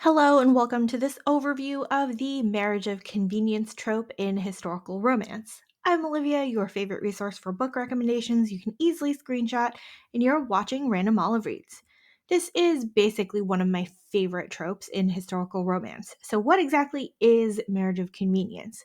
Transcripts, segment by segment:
Hello, and welcome to this overview of the marriage of convenience trope in historical romance. I'm Olivia, your favorite resource for book recommendations you can easily screenshot, and you're watching Random Olive Reads. This is basically one of my favorite tropes in historical romance. So, what exactly is marriage of convenience?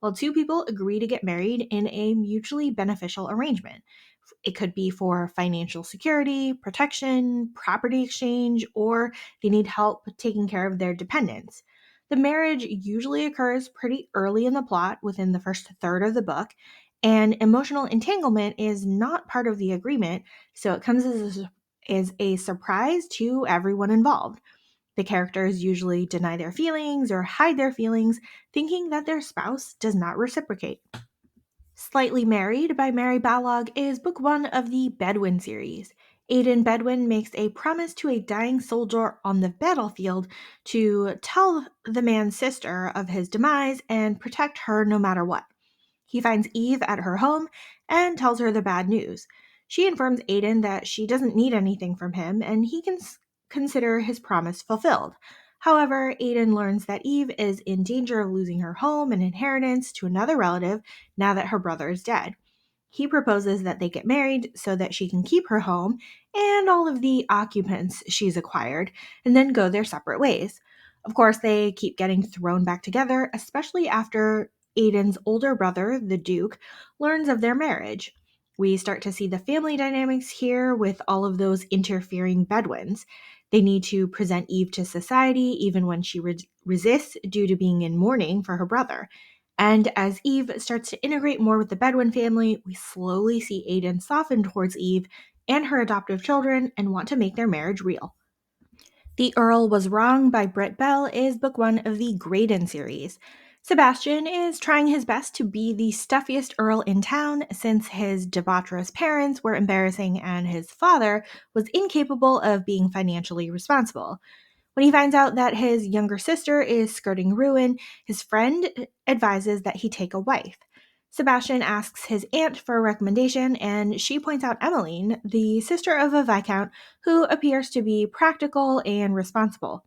Well, two people agree to get married in a mutually beneficial arrangement. It could be for financial security, protection, property exchange, or they need help taking care of their dependents. The marriage usually occurs pretty early in the plot, within the first third of the book, and emotional entanglement is not part of the agreement, so it comes as a surprise to everyone involved. The characters usually deny their feelings or hide their feelings, thinking that their spouse does not reciprocate. Slightly Married by Mary Balog is book one of the Bedouin series. Aidan Bedouin makes a promise to a dying soldier on the battlefield to tell the man's sister of his demise and protect her no matter what. He finds Eve at her home and tells her the bad news. She informs Aidan that she doesn't need anything from him and he can consider his promise fulfilled. However, Aidan learns that Eve is in danger of losing her home and inheritance to another relative now that her brother is dead. He proposes that they get married so that she can keep her home and all of the occupants she's acquired, and then go their separate ways. Of course, they keep getting thrown back together, especially after Aidan's older brother, the Duke, learns of their marriage. We start to see the family dynamics here with all of those interfering Bedouins. They need to present Eve to society even when she resists due to being in mourning for her brother. And as Eve starts to integrate more with the Bedouin family, we slowly see Aidan soften towards Eve and her adoptive children and want to make their marriage real. The Earl Was Wrong by Britt Bell is book one of the Graydon series. Sebastian is trying his best to be the stuffiest Earl in town since his debaucherous parents were embarrassing and his father was incapable of being financially responsible. When he finds out that his younger sister is skirting ruin, his friend advises that he take a wife. Sebastian asks his aunt for a recommendation, and she points out Emmeline, the sister of a viscount who appears to be practical and responsible.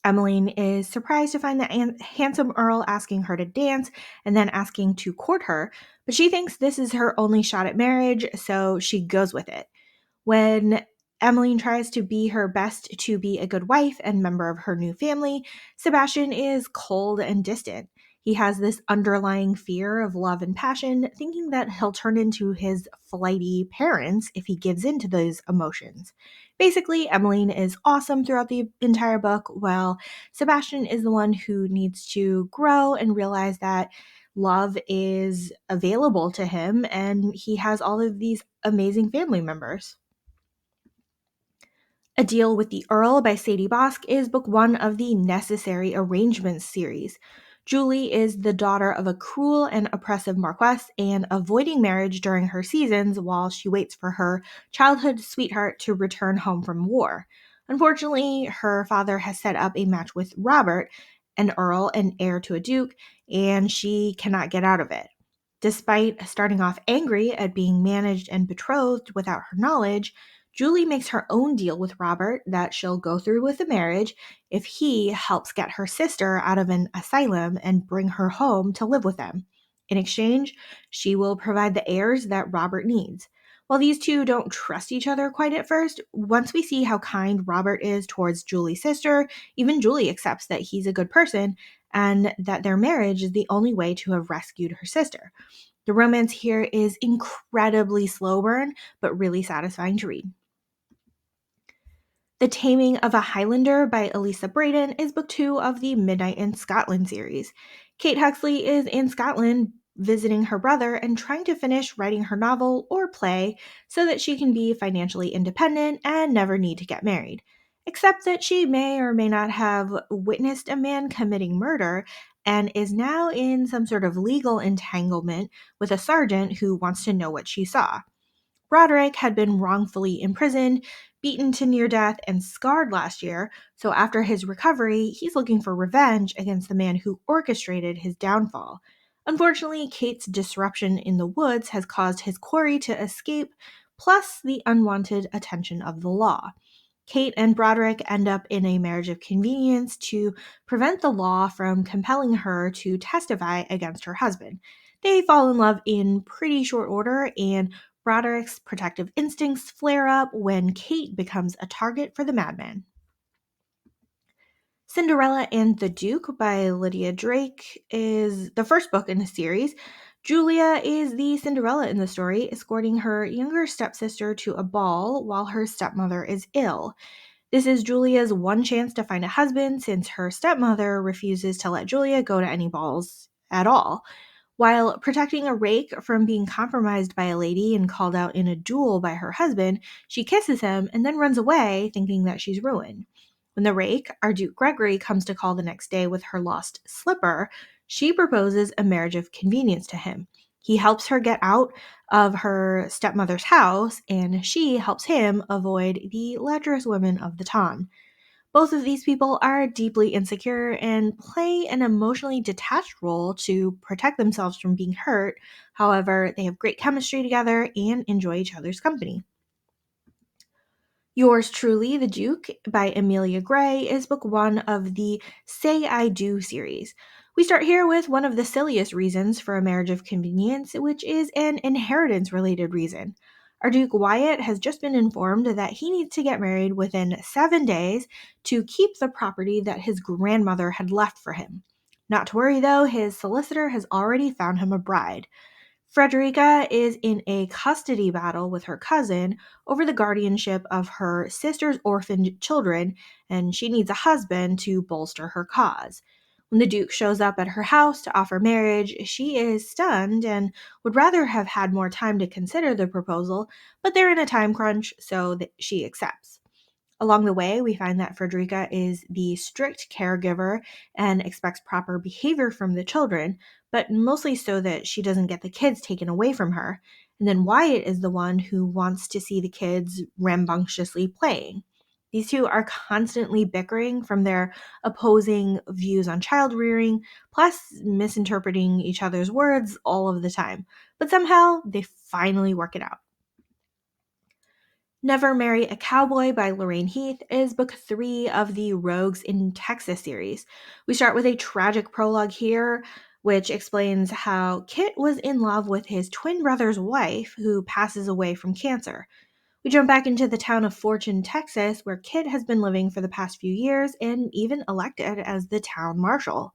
Emmeline is surprised to find the handsome Earl asking her to dance and then asking to court her, but she thinks this is her only shot at marriage, so she goes with it. When Emmeline tries to be her best to be a good wife and member of her new family, Sebastian is cold and distant. He has this underlying fear of love and passion, thinking that he'll turn into his flighty parents if he gives in to those emotions. Basically, Emmeline is awesome throughout the entire book, while Sebastian is the one who needs to grow and realize that love is available to him and he has all of these amazing family members. A Deal with the Earl by Sadie Bosk is book one of the Necessary Arrangements series. Julie is the daughter of a cruel and oppressive marquess and avoiding marriage during her seasons while she waits for her childhood sweetheart to return home from war. Unfortunately, her father has set up a match with Robert, an earl and heir to a duke, and she cannot get out of it. Despite starting off angry at being managed and betrothed without her knowledge, Julie makes her own deal with Robert that she'll go through with the marriage if he helps get her sister out of an asylum and bring her home to live with them. In exchange, she will provide the heirs that Robert needs. While these two don't trust each other quite at first, once we see how kind Robert is towards Julie's sister, even Julie accepts that he's a good person and that their marriage is the only way to have rescued her sister. The romance here is incredibly slow burn, but really satisfying to read. The Taming of a Highlander by Elisa Braden is book two of the Midnight in Scotland series. Kate Huxley is in Scotland visiting her brother and trying to finish writing her novel or play so that she can be financially independent and never need to get married. Except that she may or may not have witnessed a man committing murder and is now in some sort of legal entanglement with a sergeant who wants to know what she saw. Broderick had been wrongfully imprisoned, beaten to near death, and scarred last year, so after his recovery, he's looking for revenge against the man who orchestrated his downfall. Unfortunately, Kate's disruption in the woods has caused his quarry to escape, plus the unwanted attention of the law. Kate and Broderick end up in a marriage of convenience to prevent the law from compelling her to testify against her husband. They fall in love in pretty short order, and Broderick's protective instincts flare up when Kate becomes a target for the madman. Cinderella and the Duke by Lydia Drake is the first book in the series. Julia is the Cinderella in the story, escorting her younger stepsister to a ball while her stepmother is ill. This is Julia's one chance to find a husband since her stepmother refuses to let Julia go to any balls at all. While protecting a rake from being compromised by a lady and called out in a duel by her husband, she kisses him and then runs away, thinking that she's ruined. When the rake, our Duke Gregory, comes to call the next day with her lost slipper, she proposes a marriage of convenience to him. He helps her get out of her stepmother's house, and she helps him avoid the lecherous women of the town. Both of these people are deeply insecure and play an emotionally detached role to protect themselves from being hurt. However, they have great chemistry together and enjoy each other's company. Yours truly, The Duke by Amelia Gray is book one of the Say I Do series. We start here with one of the silliest reasons for a marriage of convenience, which is an inheritance related reason. Our Duke Wyatt has just been informed that he needs to get married within 7 days to keep the property that his grandmother had left for him. Not to worry though, his solicitor has already found him a bride. Frederica is in a custody battle with her cousin over the guardianship of her sister's orphaned children, and she needs a husband to bolster her cause. When the Duke shows up at her house to offer marriage, she is stunned and would rather have had more time to consider the proposal, but they're in a time crunch, so that she accepts. Along the way, we find that Frederica is the strict caregiver and expects proper behavior from the children, but mostly so that she doesn't get the kids taken away from her. And then Wyatt is the one who wants to see the kids rambunctiously playing. These two are constantly bickering from their opposing views on child rearing, plus misinterpreting each other's words all of the time. But somehow they finally work it out. Never Marry a Cowboy by Lorraine Heath is book three of the Rogues in Texas series. We start with a tragic prologue here, which explains how Kit was in love with his twin brother's wife, who passes away from cancer. We jump back into the town of Fortune, Texas, where Kit has been living for the past few years and even elected as the town marshal.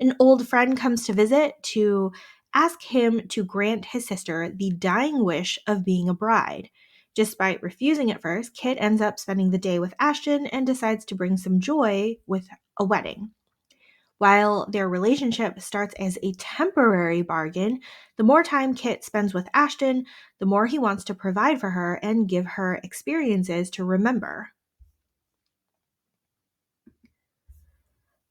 An old friend comes to visit to ask him to grant his sister the dying wish of being a bride. Despite refusing at first, Kit ends up spending the day with Ashton and decides to bring some joy with a wedding. While their relationship starts as a temporary bargain, the more time Kit spends with Ashton, the more he wants to provide for her and give her experiences to remember.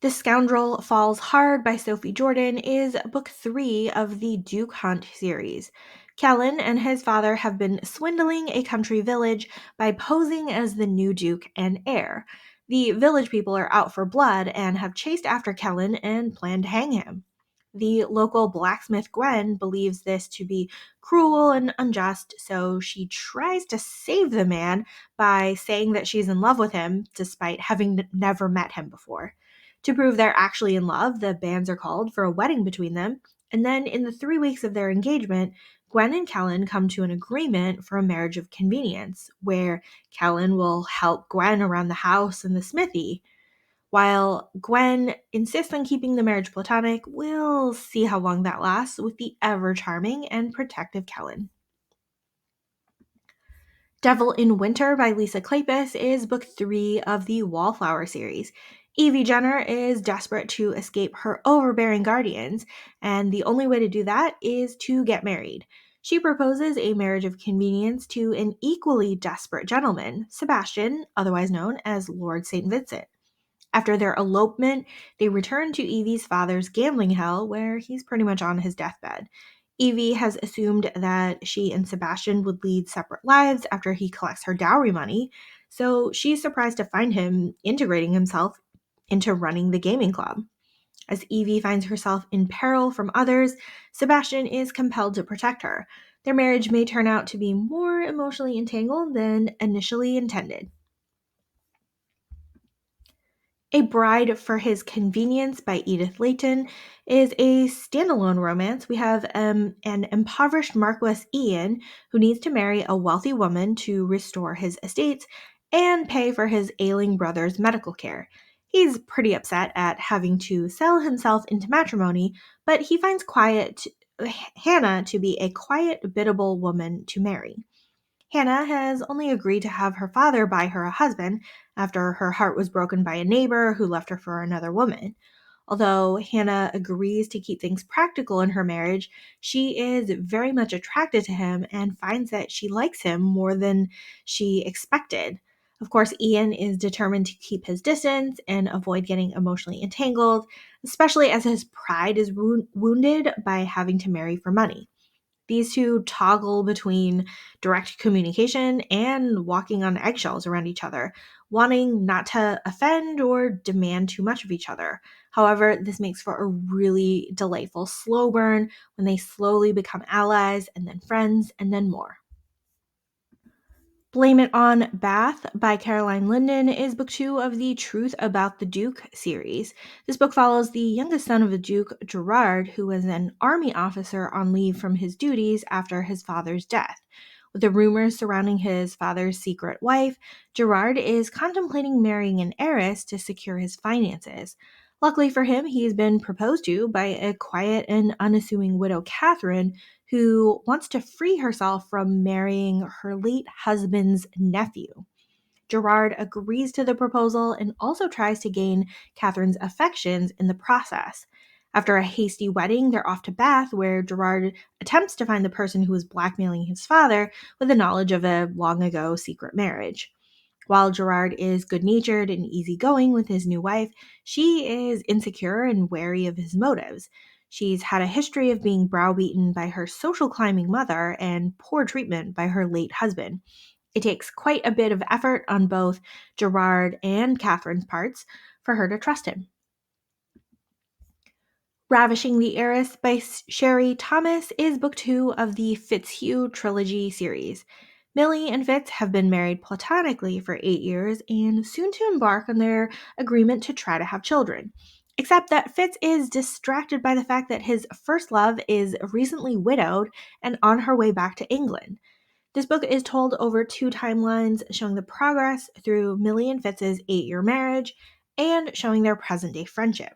The Scoundrel Falls Hard by Sophie Jordan is book three of the Duke Hunt series. Callan and his father have been swindling a country village by posing as the new Duke and heir. The village people are out for blood and have chased after Callan and plan to hang him. The local blacksmith Gwen believes this to be cruel and unjust, so she tries to save the man by saying that she's in love with him despite having never met him before. To prove they're actually in love, the banns are called for a wedding between them, and then in the 3 weeks of their engagement, Gwen and Callan come to an agreement for a marriage of convenience, where Callan will help Gwen around the house and the smithy. While Gwen insists on keeping the marriage platonic, we'll see how long that lasts with the ever charming and protective Callan. Devil in Winter by Lisa Kleypas is book three of the Wallflower series. Evie Jenner is desperate to escape her overbearing guardians, and the only way to do that is to get married. She proposes a marriage of convenience to an equally desperate gentleman, Sebastian, otherwise known as Lord St. Vincent. After their elopement, they return to Evie's father's gambling hell, where he's pretty much on his deathbed. Evie has assumed that she and Sebastian would lead separate lives after he collects her dowry money, so she's surprised to find him integrating himself into running the gaming club. As Evie finds herself in peril from others, Sebastian is compelled to protect her. Their marriage may turn out to be more emotionally entangled than initially intended. A Bride for His Convenience by Edith Layton is a standalone romance. We have an impoverished Marquis Ian who needs to marry a wealthy woman to restore his estates and pay for his ailing brother's medical care. He's pretty upset at having to sell himself into matrimony, but he finds Hannah to be a quiet, biddable woman to marry. Hannah has only agreed to have her father buy her a husband after her heart was broken by a neighbor who left her for another woman. Although Hannah agrees to keep things practical in her marriage, she is very much attracted to him and finds that she likes him more than she expected. Of course, Ian is determined to keep his distance and avoid getting emotionally entangled, especially as his pride is wounded by having to marry for money. These two toggle between direct communication and walking on eggshells around each other, wanting not to offend or demand too much of each other. However, this makes for a really delightful slow burn when they slowly become allies and then friends and then more. Blame It on Bath by Caroline Linden is book 2 of the Truth About the Duke series. This book follows the youngest son of the Duke, Gerard, who was an army officer on leave from his duties after his father's death. With the rumors surrounding his father's secret wife, Gerard is contemplating marrying an heiress to secure his finances. Luckily for him, he's been proposed to by a quiet and unassuming widow, Catherine, who wants to free herself from marrying her late husband's nephew. Gerard agrees to the proposal and also tries to gain Catherine's affections in the process. After a hasty wedding, they're off to Bath, where Gerard attempts to find the person who is blackmailing his father with the knowledge of a long ago secret marriage. While Gerard is good natured and easygoing with his new wife, she is insecure and wary of his motives. She's had a history of being browbeaten by her social climbing mother and poor treatment by her late husband. It takes quite a bit of effort on both Gerard and Catherine's parts for her to trust him. Ravishing the Heiress by Sherry Thomas is book 2 of the Fitzhugh trilogy series. Millie and Fitz have been married platonically for 8 years and soon to embark on their agreement to try to have children. Except that Fitz is distracted by the fact that his first love is recently widowed and on her way back to England. This book is told over 2 timelines, showing the progress through Millie and Fitz's 8-year marriage and showing their present day friendship.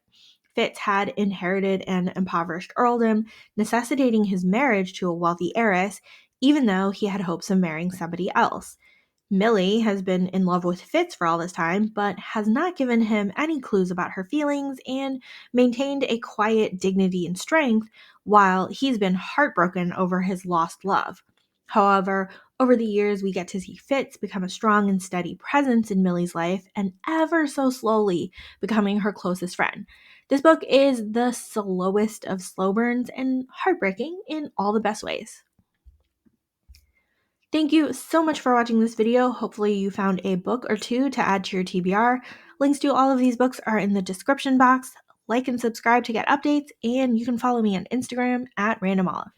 Fitz had inherited an impoverished earldom, necessitating his marriage to a wealthy heiress, even though he had hopes of marrying somebody else. Millie has been in love with Fitz for all this time, but has not given him any clues about her feelings and maintained a quiet dignity and strength while he's been heartbroken over his lost love. However, over the years, we get to see Fitz become a strong and steady presence in Millie's life and ever so slowly becoming her closest friend. This book is the slowest of slow burns and heartbreaking in all the best ways. Thank you so much for watching this video. Hopefully you found a book or two to add to your TBR. Links to all of these books are in the description box. Like and subscribe to get updates, and you can follow me on Instagram at randomolive.